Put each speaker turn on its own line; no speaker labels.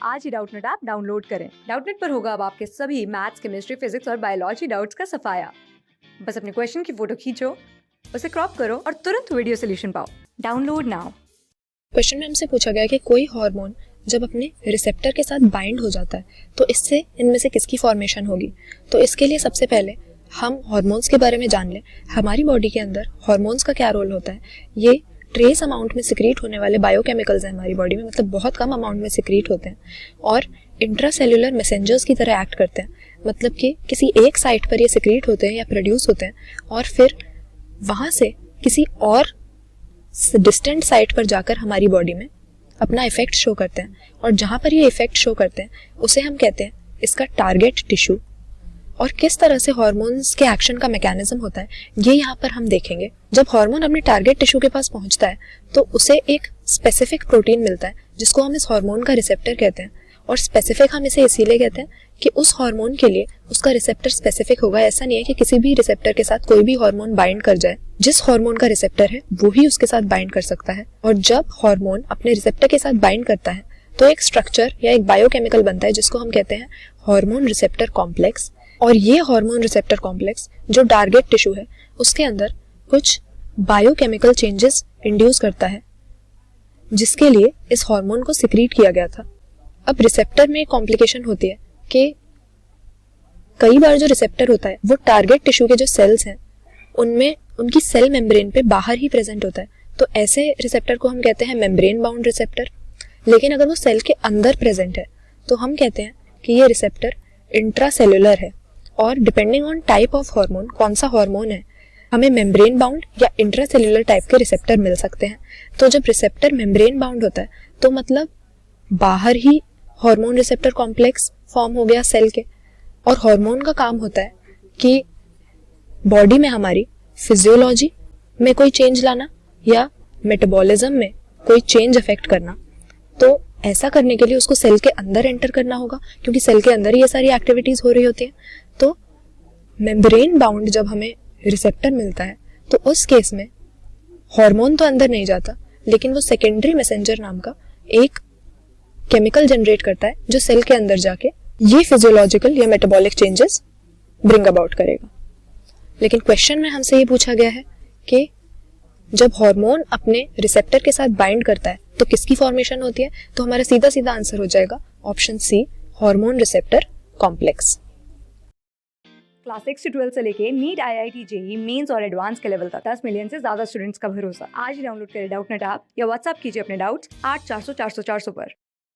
आज ही Doubtnut app download करें। Doubtnut पर होगा अब आपके सभी मैथ्स, केमिस्ट्री, फिजिक्स और बायोलॉजी डाउट्स का सफाया। बस अपने क्वेश्चन की फोटो खींचो, उसे क्रॉप करो और तुरंत वीडियो सोल्यूशन पाओ। Download now.
क्वेश्चन में हमसे पूछा गया कि कोई हार्मोन जब अपने रिसेप्टर के साथ बाइंड हो जाता है तो इससे इनमें से किसकी फॉर्मेशन होगी। तो इसके लिए सबसे पहले हम हार्मोन्स के बारे में जान लें। हमारी बॉडी के अंदर हार्मोन्स का क्या रोल होता है। ये ट्रेस अमाउंट में सिक्रीट होने वाले बायोकेमिकल्स हैं हमारी बॉडी में, मतलब बहुत कम अमाउंट में सिक्रीट होते हैं और इंट्रासेल्युलर मैसेंजर्स की तरह एक्ट करते हैं। मतलब कि किसी एक साइट पर ये सिक्रीट होते हैं या प्रोड्यूस होते हैं और फिर वहाँ से किसी और डिस्टेंट साइट पर जाकर हमारी बॉडी में अपना इफेक्ट शो करते हैं। और जहाँ पर ये इफेक्ट शो करते हैं उसे हम कहते हैं इसका टारगेट टिश्यू। और किस तरह से हार्मोन्स के एक्शन का मैकेनिज्म होता है ये यहाँ पर हम देखेंगे। जब हार्मोन अपने टारगेट टिश्यू के पास पहुँचता है तो उसे एक स्पेसिफिक प्रोटीन मिलता है जिसको हम इस हार्मोन का रिसेप्टर कहते हैं। और स्पेसिफिक हम इसे इसीलिए कहते हैं कि उस हार्मोन के लिए उसका रिसेप्टर स्पेसिफिक होगा। ऐसा नहीं है कि किसी भी रिसेप्टर के साथ कोई भी हार्मोन बाइंड कर जाए। जिस हार्मोन का रिसेप्टर है वो ही उसके साथ बाइंड कर सकता है। और जब हार्मोन अपने रिसेप्टर के साथ बाइंड करता है तो एक स्ट्रक्चर या एक बायोकेमिकल बनता है जिसको हम कहते हैं हार्मोन रिसेप्टर कॉम्प्लेक्स। और ये हार्मोन रिसेप्टर कॉम्प्लेक्स जो टारगेट टिश्यू है उसके अंदर कुछ बायोकेमिकल चेंजेस इंड्यूस करता है जिसके लिए इस हार्मोन को सिक्रीट किया गया था। अब रिसेप्टर में एक कॉम्प्लिकेशन होती है कि कई बार जो रिसेप्टर होता है वो टारगेट टिश्यू के जो सेल्स हैं उनमें उनकी सेल मेम्ब्रेन पे बाहर ही प्रेजेंट होता है। तो ऐसे रिसेप्टर को हम कहते हैं मेम्ब्रेन बाउंड रिसेप्टर। लेकिन अगर वो सेल के अंदर प्रेजेंट है तो हम कहते हैं कि ये रिसेप्टर इंट्रासेल्युलर है। और depending on type of hormone, कौन सा हार्मोन है, हमें मेम्ब्रेन बाउंड या इंट्रासेल्युलर टाइप के रिसेप्टर मिल सकते हैं। तो जब रिसेप्टर मेम्ब्रेन बाउंड होता है तो मतलब बाहर ही हार्मोन रिसेप्टर कॉम्प्लेक्स फॉर्म हो गया सेल के। और हार्मोन का काम होता है कि बॉडी में हमारी फिजियोलॉजी में कोई चेंज लाना या मेटाबॉलिज्म में कोई चेंज अफेक्ट करना। तो ऐसा करने के लिए उसको सेल के अंदर एंटर करना होगा क्योंकि सेल के अंदर ये सारी एक्टिविटीज हो रही होती हैं। तो मेम्ब्रेन बाउंड जब हमें रिसेप्टर मिलता है तो उस केस में हार्मोन तो अंदर नहीं जाता लेकिन वो सेकेंडरी मैसेंजर नाम का एक केमिकल जनरेट करता है जो सेल के अंदर जाके ये फिजियोलॉजिकल या मेटाबॉलिक चेंजेस ब्रिंग अबाउट करेगा। लेकिन क्वेश्चन में हमसे ये पूछा गया है कि जब हार्मोन अपने रिसेप्टर के साथ बाइंड करता है तो किसकी फॉर्मेशन होती है। तो हमारा सीधा सीधा आंसर हो जाएगा option C, hormone receptor complex.
Class 6 से 12 से लेके नीट, IIT, JEE मेंस और एडवांस के लेवल तक 10 मिलियन से ज्यादा स्टूडेंट्स का भरोसा। आज ही डाउनलोड करें डाउटनेट ऐप या व्हाट्सएप कीजिए अपने डाउट्स 8400 400 400 पर।